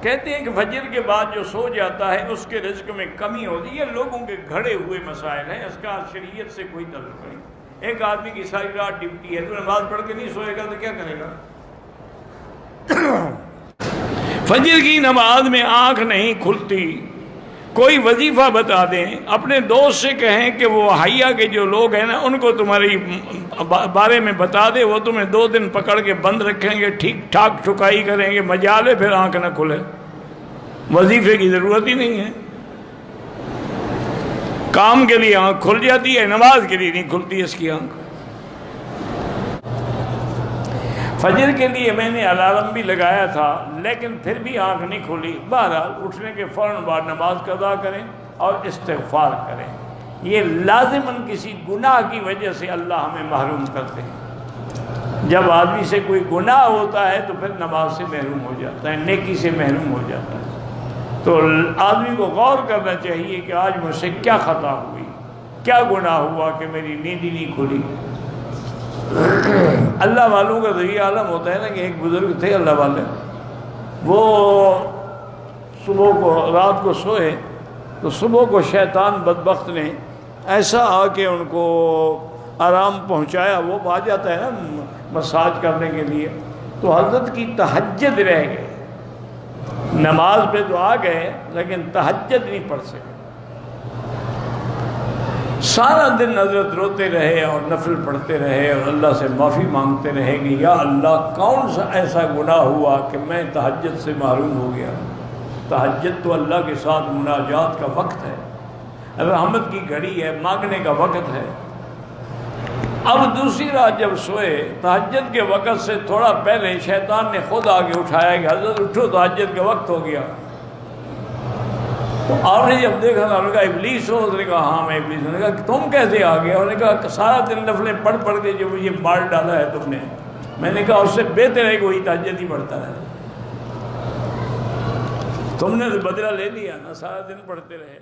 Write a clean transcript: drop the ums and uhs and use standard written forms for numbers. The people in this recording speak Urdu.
کہتے ہیں کہ فجر کے بعد جو سو جاتا ہے اس کے رزق میں کمی ہوتی ہے. یہ لوگوں کے گھڑے ہوئے مسائل ہیں، اس کا شریعت سے کوئی تعلق نہیں. ایک آدمی کی ساری رات ڈیوٹی ہے، تو نماز پڑھ کے نہیں سوئے گا تو کیا کرے گا؟ فجر کی نماز میں آنکھ نہیں کھلتی. کوئی وظیفہ بتا دیں، اپنے دوست سے کہیں کہ وہ حیا کے جو لوگ ہیں نا ان کو تمہاری بارے میں بتا دے، وہ تمہیں 2 دن پکڑ کے بند رکھیں گے، ٹھیک ٹھاک ٹھکائی کریں گے، مجالے پھر آنکھ نہ کھلے. وظیفے کی ضرورت ہی نہیں ہے. کام کے لیے آنکھ کھل جاتی ہے، نماز کے لیے نہیں کھلتی اس کی آنکھ. فجر کے لیے میں نے الارم بھی لگایا تھا لیکن پھر بھی آنکھ نہیں کھلی. بہرحال اٹھنے کے فوراً بعد نماز قضا کریں اور استغفار کریں. یہ لازماً کسی گناہ کی وجہ سے اللہ ہمیں محروم کرتے ہیں. جب آدمی سے کوئی گناہ ہوتا ہے تو پھر نماز سے محروم ہو جاتا ہے، نیکی سے محروم ہو جاتا ہے. تو آدمی کو غور کرنا چاہیے کہ آج مجھ سے کیا خطا ہوئی، کیا گناہ ہوا کہ میری نیند ہی نہیں کھلی. اللہ والوں کا تو یہ عالم ہوتا ہے نا کہ ایک بزرگ تھے اللہ والے، وہ صبح کو رات کو سوئے تو صبح کو شیطان بدبخت نے ایسا آ کے ان کو آرام پہنچایا. وہ آ جاتا ہے نا مساج کرنے کے لیے، تو حضرت کی تہجد رہ گئے. نماز پہ تو آ گئے لیکن تہجد نہیں پڑھ سکے. سارا دن حضرت روتے رہے اور نفل پڑھتے رہے اور اللہ سے معافی مانگتے رہے کہ یا اللہ کون سا ایسا گناہ ہوا کہ میں تہجد سے محروم ہو گیا. تہجد تو اللہ کے ساتھ مناجات کا وقت ہے، رحمت کی گھڑی ہے، مانگنے کا وقت ہے. اب دوسری رات جب سوئے تہجد کے وقت سے تھوڑا پہلے شیطان نے خود آگے اٹھایا کہ حضرت اٹھو تہجد کا وقت ہو گیا. تو آپ نے جب دیکھا انہوں نے کہا ابلیس ہو؟ اس نے کہا ہاں میں ابلیس ہوں. انہوں نے کہا کہ تم کیسے آ گئے؟ انہوں نے کہا کہ سارا دن نفلیں پڑھ پڑھ کے جو مجھے مار ڈالا ہے تم نے. میں نے کہا اس سے بہتر ہے کہ وہی تہجد ہی پڑھتا ہے. تم نے تو بدلہ لے لیا نا، سارا دن پڑھتے رہے.